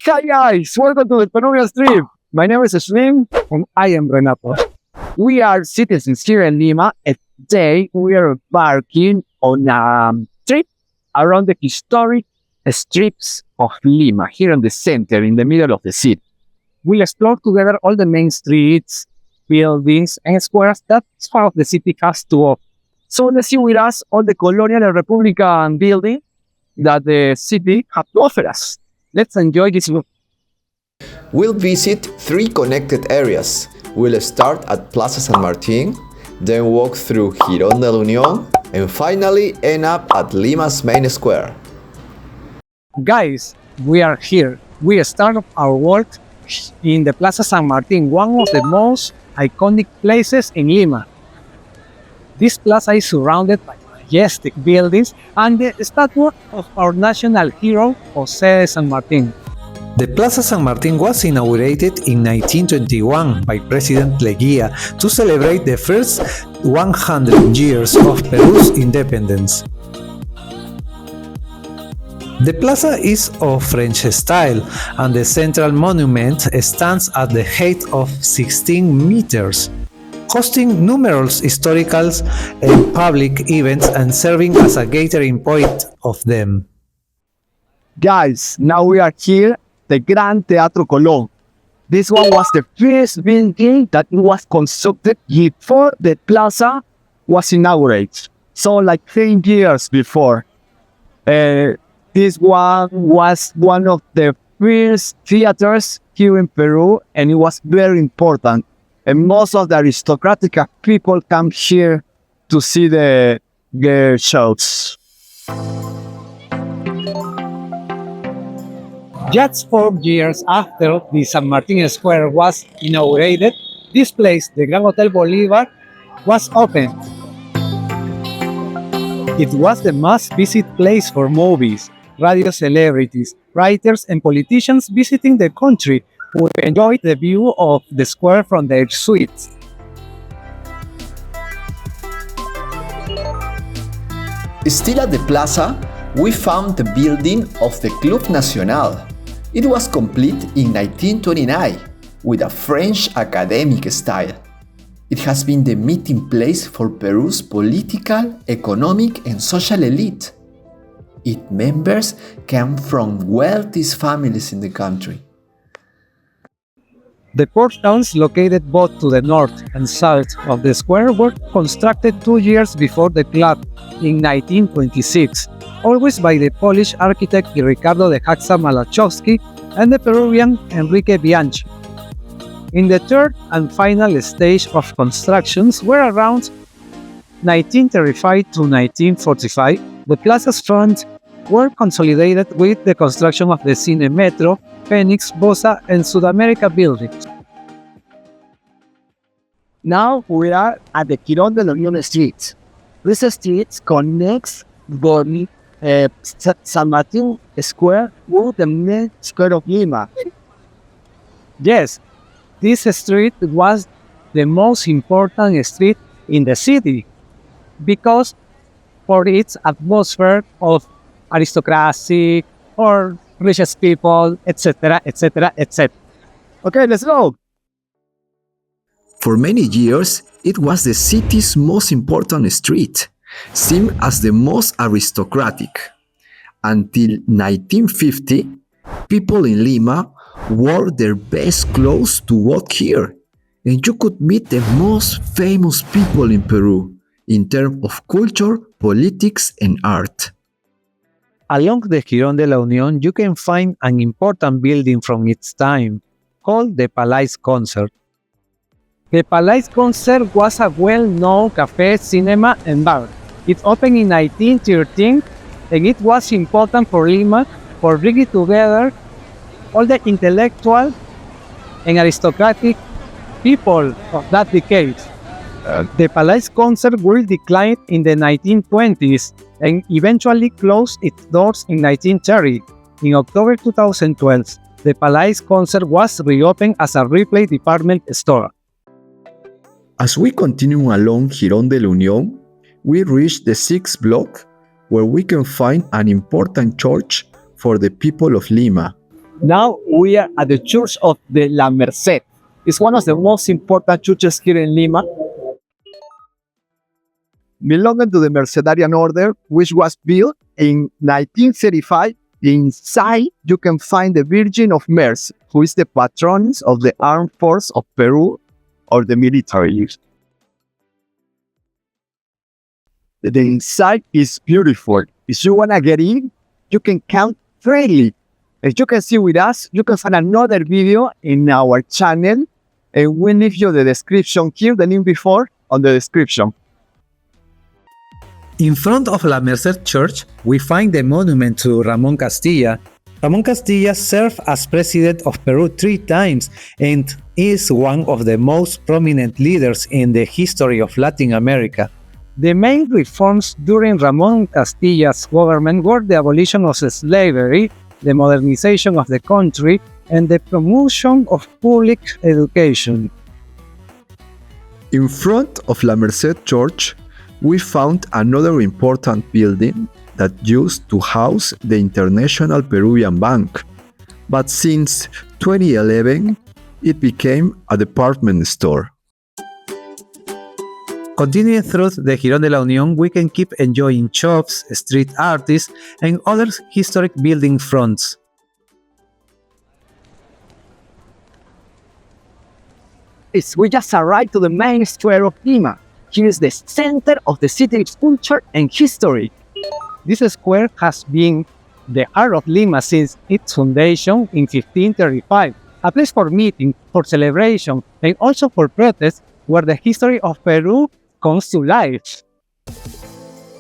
Hi guys, welcome to the Peruvian trip. My name is Slim and I am Renato. We are citizens here in Lima and today we are embarking on a trip around the historic streets of Lima, here in the center, in the middle of the city. We'll explore together all the main streets, buildings, and squares that part of the city has to offer. So let's see with us all the colonial and republican buildings that the city has to offer us. Let's enjoy this. We'll visit three connected areas. We'll start at Plaza San Martín, then walk through Girón de la Unión, and finally end up at Lima's main square. Guys, we are here. We start our work in the Plaza San Martín, one of the most iconic places in Lima. This plaza is surrounded by majestic buildings and the statue of our national hero, José San Martín. The Plaza San Martín was inaugurated in 1921 by President Leguía to celebrate the first 100 years of Peru's independence. The plaza is of French style, and the central monument stands at the height of 16 meters, hosting numerous historical and public events and serving as a gathering point of them. Guys, now we are here, the Gran Teatro Colón. This one was the first building that was constructed before the plaza was inaugurated. So like 10 years before. This one was one of the first theaters here in Peru, and it was very important. And most of the aristocratic people come here to see the shows. Just 4 years after the San Martín Square was inaugurated, this place, the Gran Hotel Bolívar, was opened. It was the most visited place for movies, radio celebrities, writers, and politicians visiting the country who enjoyed the view of the square from their suites. Still at the plaza, we found the building of the Club Nacional. It was complete in 1929 with a French academic style. It has been the meeting place for Peru's political, economic, and social elite. Its members came from wealthiest families in the country. The portals located both to the north and south of the square were constructed 2 years before the club in 1926, always by the Polish architect Ricardo de Haxa Malachowski and the Peruvian Enrique Bianchi. In the third and final stage of constructions were around 1935 to 1945, the plaza's front were consolidated with the construction of the Cine Metro, Phoenix, Bosa, and Sudamerica buildings. Now we are at the Girón de la Unión Street. This street connects San Martín Square with the main square of Lima. Yes, this street was the most important street in the city because for its atmosphere of aristocracy or richest people, etc., etc., etc. Okay, let's go. For many years, it was the city's most important street, seen as the most aristocratic. Until 1950, people in Lima wore their best clothes to walk here, and you could meet the most famous people in Peru in terms of culture, politics, and art. Along the Girón de la Unión, you can find an important building from its time, called the Palais Concert. The Palais Concert was a well-known cafe, cinema, and bar. It opened in 1913, and it was important for Lima for bringing together all the intellectual and aristocratic people of that decade. The Palais Concert will decline in the 1920s and eventually closed its doors in 1930. In October 2012, the Palais Concert was reopened as a replay department store. As we continue along Girón de la Unión, we reach the 6th block, where we can find an important church for the people of Lima, Now we are at the Church of the La Merced. It's one of the most important churches here in Lima. Belonging to the Mercedarian order, which was built in 1935. Inside, you can find the Virgin of Mercy, who is the patroness of the armed force of Peru or the military. The inside is beautiful. If you want to get in, you can count freely. As you can see with us, you can find another video in our channel, and we'll leave you the description here, the link before on the description. In front of La Merced Church, we find the monument to Ramon Castilla. Ramon Castilla served as president of Peru 3 times and is one of the most prominent leaders in the history of Latin America. The main reforms during Ramon Castilla's government were the abolition of slavery, the modernization of the country, and the promotion of public education. In front of La Merced Church, we found another important building that used to house the International Peruvian Bank, but since 2011, it became a department store. Continuing through the Girón de la Unión, we can keep enjoying shops, street artists, and other historic building fronts. We just arrived to the main square of Lima. Here is the center of the city's culture and history. This square has been the heart of Lima since its foundation in 1535, a place for meeting, for celebration, and also for protest, where the history of Peru comes to life.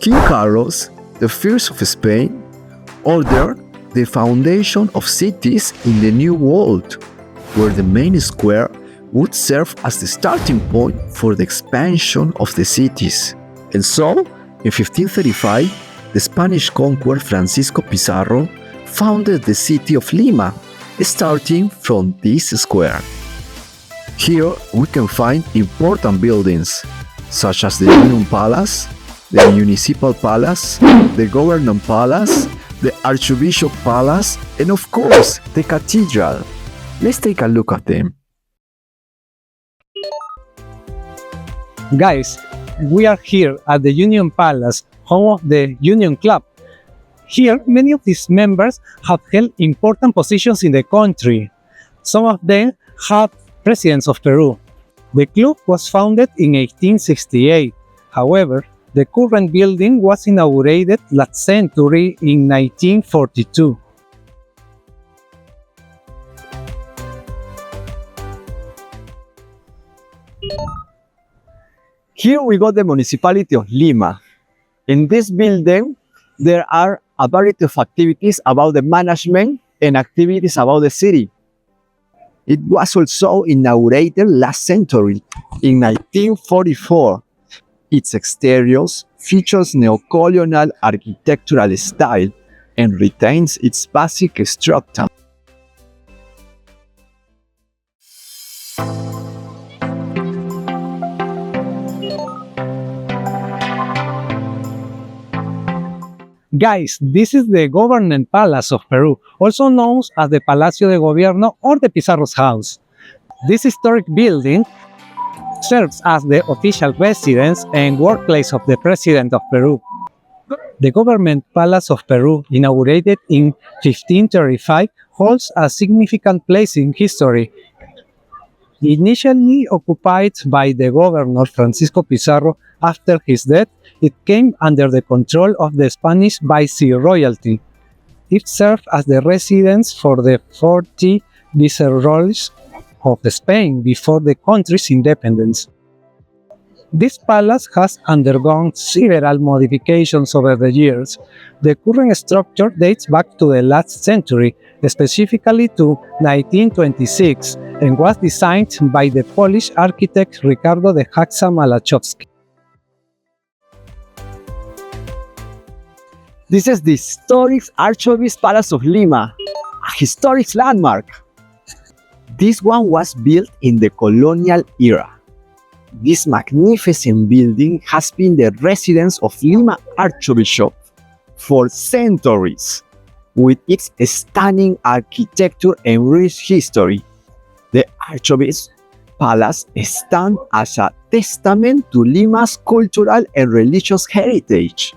King Carlos, the first of Spain, ordered the foundation of cities in the New World, where the main square would serve as the starting point for the expansion of the cities. And so, in 1535, the Spanish conqueror Francisco Pizarro founded the city of Lima, starting from this square. Here we can find important buildings, such as the Union Palace, the Municipal Palace, the Government Palace, the Archbishop Palace, and of course, the Cathedral. Let's take a look at them. Guys, we are here at the Union Palace, home of the Union Club. Here, many of its members have held important positions in the country. Some of them have presidents of Peru. The club was founded in 1868. However, the current building was inaugurated last century in 1942. Here we got the municipality of Lima. In this building, there are a variety of activities about the management and activities about the city. It was also inaugurated last century, in 1944. Its exteriors features neo-colonial architectural style and retains its basic structure. Guys, this is the Government Palace of Peru, also known as the Palacio de Gobierno or the Pizarro's house. This historic building serves as the official residence and workplace of the President of Peru. The Government Palace of Peru, inaugurated in 1535, holds a significant place in history. Initially occupied by the governor Francisco Pizarro, after his death, it came under the control of the Spanish viceroyalty. It served as the residence for the 40 viceroys of Spain before the country's independence. This palace has undergone several modifications over the years. The current structure dates back to the last century, specifically to 1926, and was designed by the Polish architect Ricardo de Haxa-Malachowski. This is the historic Archbishop Palace of Lima, a historic landmark. This one was built in the colonial era. This magnificent building has been the residence of Lima Archbishop for centuries. with its stunning architecture and rich history. The Archbishop's Palace stands as a testament to Lima's cultural and religious heritage.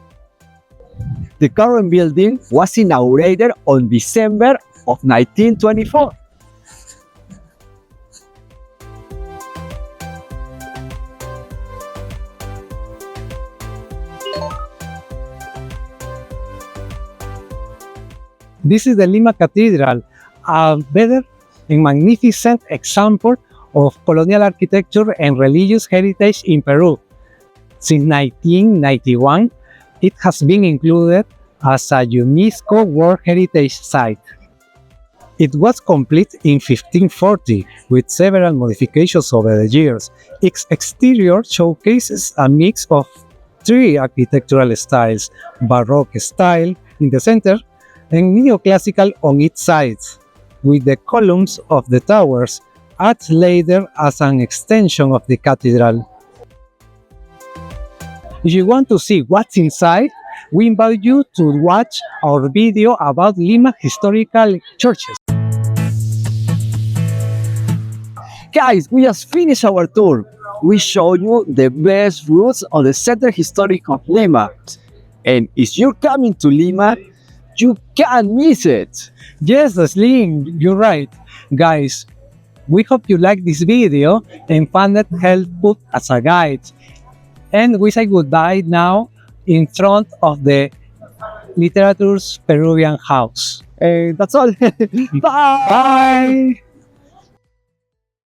The current building was inaugurated on December of 1924. This is the Lima Cathedral, a better and magnificent example of colonial architecture and religious heritage in Peru. Since 1991, it has been included as a UNESCO World Heritage Site. It was complete in 1540 with several modifications over the years. Its exterior showcases a mix of three architectural styles: Baroque style in the center and neoclassical on its sides, with the columns of the towers added later as an extension of the cathedral. If you want to see what's inside, we invite you to watch our video about Lima historical churches. Guys, we just finished our tour. We showed you the best routes on the Center Historic of Lima. And if you're coming to Lima, you can't miss it. Yes, Slim, you're right. Guys, we hope you like this video and found it helpful as a guide. And we say goodbye now in front of the Literature's Peruvian house. And that's all. Bye! Bye!